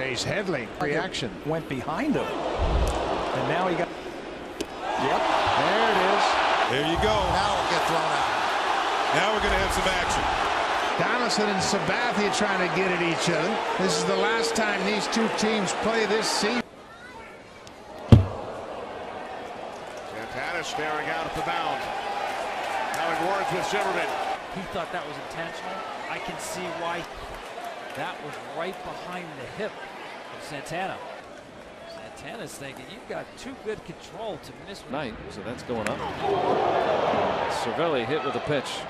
base. Headley reaction went behind him, and now he got. Yep, there it is. There you go. Now it'll get thrown out. Now we're going to have some action. Donaldson and Sabathia trying to get at each other. This is the last time these two teams play this season. Santana staring out at the mound. Having words with Zimmerman. He thought that was intentional. I can see why. That was right behind the hip of Santana. Santana's thinking, you've got too good control to miss. Night, so that's going up. Cervelli hit with a pitch.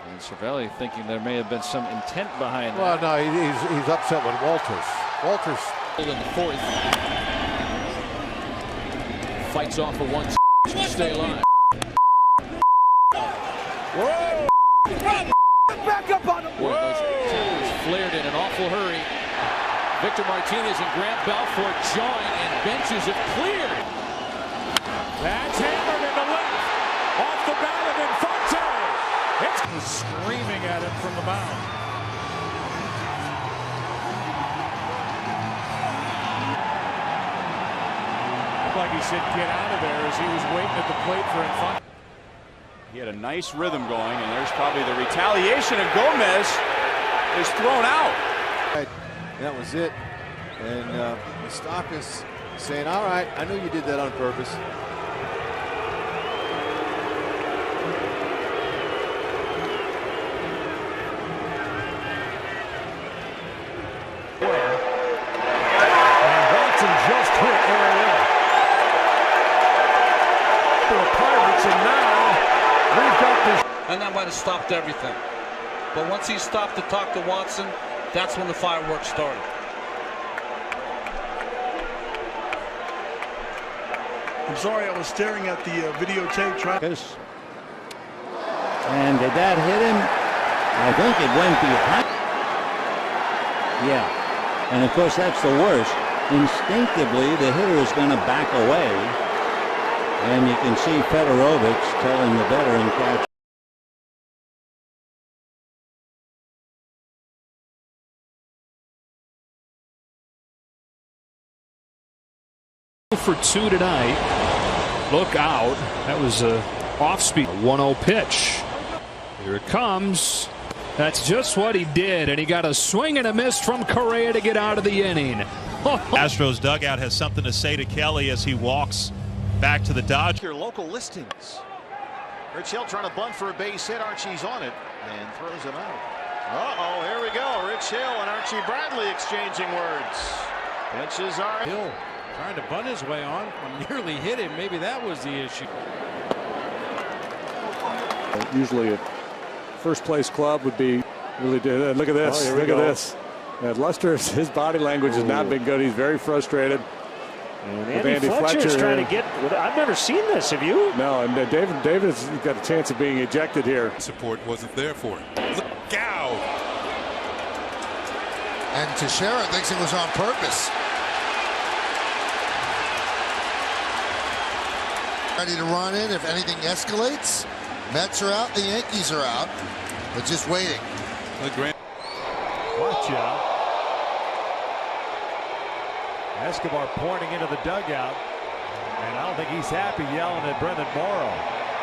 And Cervelli thinking there may have been some intent behind that. Well, no, he's upset with Walters. Walters in the fourth. Fights off for one. Stay alive. Whoa! Back up on him. Flared in an awful hurry. Victor Martinez and Grant Belfort join, and benches have cleared. That's hammered into left. Off the bat of Infante. It's screaming at him from the mound. Looked like he said get out of there as he was waiting at the plate for Infante. He had a nice rhythm going, and there's probably the retaliation, and Gomez is thrown out. That was it. And Moustakas saying, all right, I know you did that on purpose. And Watson just hit Ariel. For the Pirates, and now we've got this. And that might have stopped everything. But once he stopped to talk to Watson, that's when the fireworks started. I'm sorry, I was staring at the videotape trying. And did that hit him? I think it went behind. Yeah. And of course, that's the worst. Instinctively, the hitter is going to back away. And you can see Fedorovich telling the veteran catcher. For 2 tonight. Look out. That was a off-speed 1-0 pitch. Here it comes. That's just what he did, and he got a swing and a miss from Correa to get out of the inning. Astros dugout has something to say to Kelly as he walks back to the Dodgers. Your local listings. Rich Hill trying to bunt for a base hit. Archie's on it and throws him out. Uh-oh, here we go. Rich Hill and Archie Bradley exchanging words. Benches are Hill trying to bunt his way on. Nearly hit him. Maybe that was the issue. Usually a first place club would be really good. Look at this. Look at this. Lester, his body language has not been good. He's very frustrated. And Andy Fletcher's trying to get. I've never seen this. Have you? No, and David's got a chance of being ejected here. Support wasn't there for him. Look out. And Teixeira thinks it was on purpose. Ready to run in if anything escalates. Mets are out, the Yankees are out, but just waiting. Watch out. Escobar pointing into the dugout, and I don't think he's happy yelling at Brendan Morrow.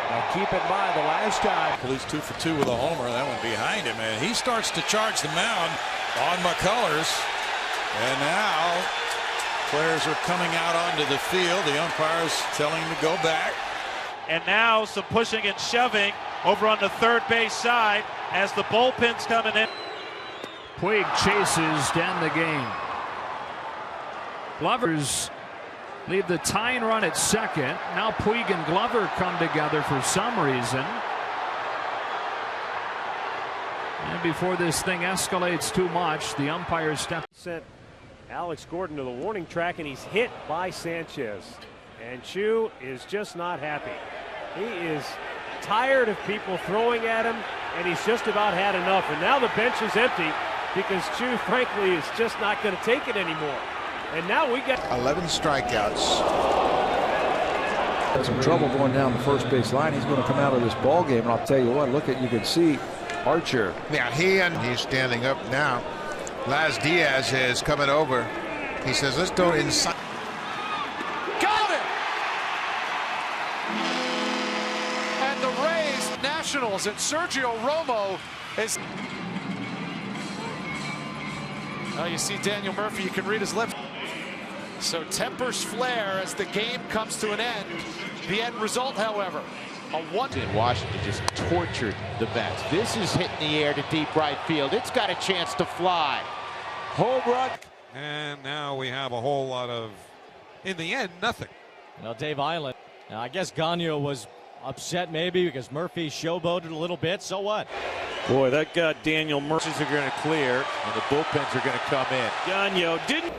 Now keep in mind the last time. He's 2 for 2 with a homer. That one behind him, and he starts to charge the mound on McCullers. And now players are coming out onto the field. The umpire's telling him to go back. And now some pushing and shoving over on the third base side as the bullpen's coming in. Puig chases down the game. Glovers leave the tying run at second. Now Puig and Glover come together for some reason. And before this thing escalates too much, the umpire sent Alex Gordon to the warning track, and he's hit by Sanchez. And Chu is just not happy. He is tired of people throwing at him, and he's just about had enough. And now the bench is empty because Chu, frankly, is just not going to take it anymore. And now we got 11 strikeouts. Some trouble going down the first base line. He's going to come out of this ball game, and I'll tell you what. Look at, you can see Archer. Yeah, he's standing up now. Laz Diaz is coming over. He says, "Let's go inside." Got it! And the Rays Nationals and Sergio Romo is. Oh, you see Daniel Murphy. You can read his lips. So tempers flare as the game comes to an end. The end result, however, a one. In Washington just tortured the bats. This is hit in the air to deep right field. It's got a chance to fly. Home run. And now we have a whole lot of, in the end, nothing. Well, Dave Island, I guess Gagnon was upset maybe because Murphy showboated a little bit. So what? Boy, that got Daniel Murphy. Are going to clear, and the bullpens are going to come in. Gagnon didn't.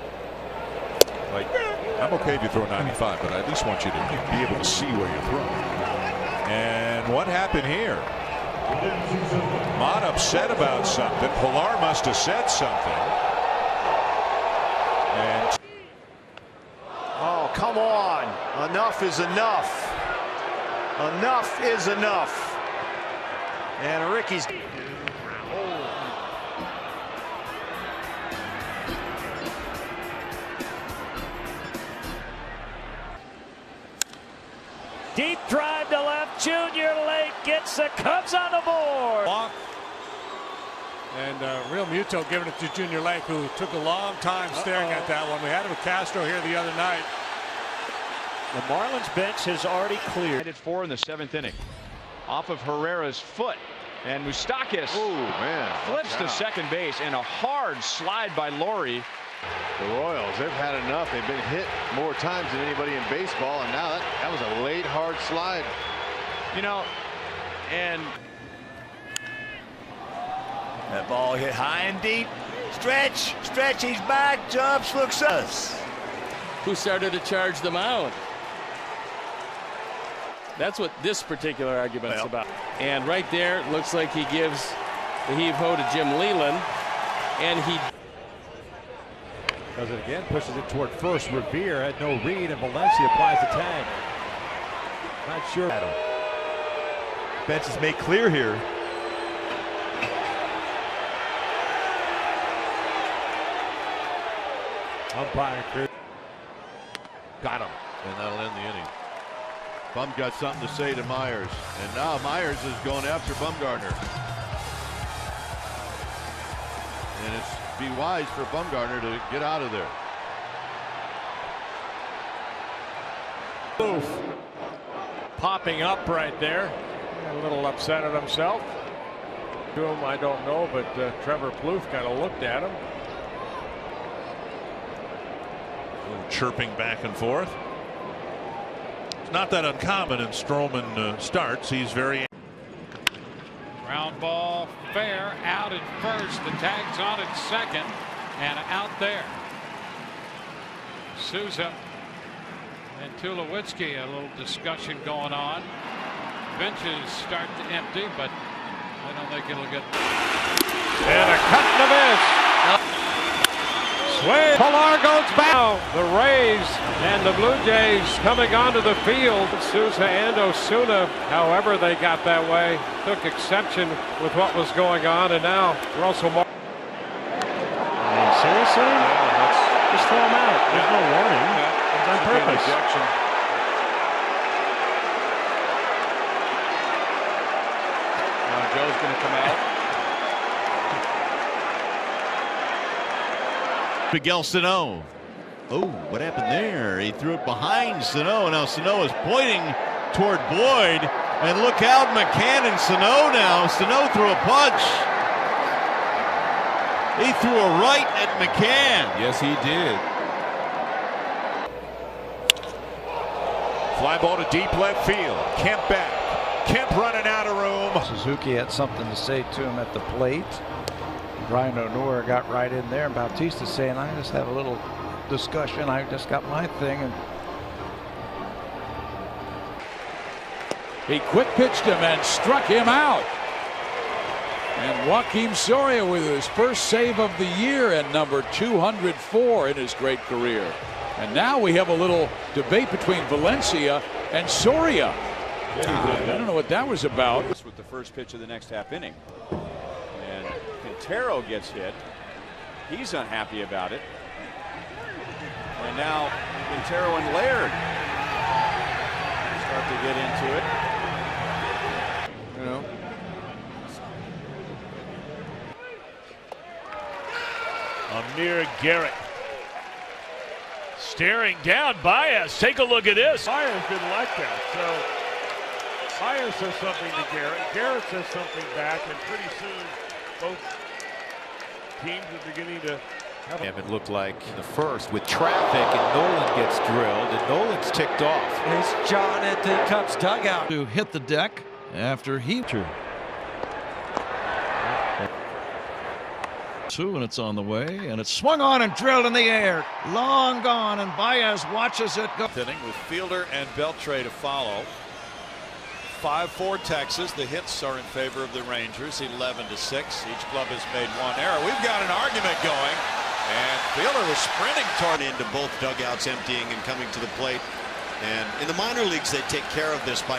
Like, I'm okay if you throw 95, but I at least want you to be able to see where you're throwing. And what happened here? Mott upset about something. Pilar must have said something. And oh, come on. Enough is enough. Enough is enough. And Ricky's. Deep drive to left. Junior Lake gets the Cubs on the board. And Real Muto giving it to Junior Lake, who took a long time staring at that one. We had it with Castro here the other night. The Marlins bench has already cleared. At 4 in the 7th inning. Off of Herrera's foot. And Moustakas flips to second base, and a hard slide by Laurie. The Royals, they've had enough. They've been hit more times than anybody in baseball, and now that was a late hard slide. You know, and that ball hit high and deep. Stretch, he's back, jumps, looks us. Who started to charge the mound? That's what this particular argument's about. And right there, it looks like he gives the heave-ho to Jim Leland, and he does it again, pushes it toward first. Revere had no read, and Valencia applies the tag. Not sure. Bench is made clear here. Umpire crew. Got him, and that'll end the inning. Bum got something to say to Myers, and now Myers is going after Bumgarner. And it's be wise for Bumgarner to get out of there. Plouffe popping up right there. A little upset at himself. To him, I don't know, but Trevor Plouffe kind of looked at him. A little chirping back and forth. It's not that uncommon in Stroman starts. He's very. ground ball fair, out at first. The tag's on at second, and out there. Souza and Tulowitzki, a little discussion going on. Benches start to empty, but I don't think it'll get. And a cut and a miss. Swing. Pilar goes back. The Rays and the Blue Jays coming onto the field. Souza and Osuna, however they got that way, took exception with what was going on, and now Russell Martin. Seriously? Yeah, just throw him out. There's no warning. It's on purpose. Joe's going to come out. Miguel Sano. Oh, what happened there? He threw it behind Sano. Now Sano is pointing toward Boyd. And look out, McCann and Sano now. Sano threw a punch. He threw a right at McCann. Yes, he did. Fly ball to deep left field. Kemp back. Kemp running out of room. Suzuki had something to say to him at the plate. Brian O'Nora got right in there. Bautista saying, I just had a little discussion. I just got my thing. And he quick pitched him and struck him out. And Joaquim Soria with his first save of the year and number 204 in his great career. And now we have a little debate between Valencia And Soria. I don't know what that was about. With the first pitch of the next half inning. And Quintero gets hit. He's unhappy about it. And now Quintero and Laird start to get into it. You know. Amir Garrett staring down Baez. Take a look at this. Baez didn't like that. So Baez says something to Garrett. Garrett says something back, and pretty soon both teams are beginning to have It looked like in the first with traffic, and Nolan gets drilled, and Nolan's ticked off. Here's John at the Cubs dugout. To hit the deck after he. Two, and it's on the way, and it's swung on and drilled in the air. Long gone, and Baez watches it go. Inning with Fielder and Beltre to follow. 5-4 Texas. The hits are in favor of the Rangers, 11-6. Each club has made one error. We've got an argument going, and Fielder was sprinting toward into both dugouts emptying and coming to the plate. And in the minor leagues, they take care of this by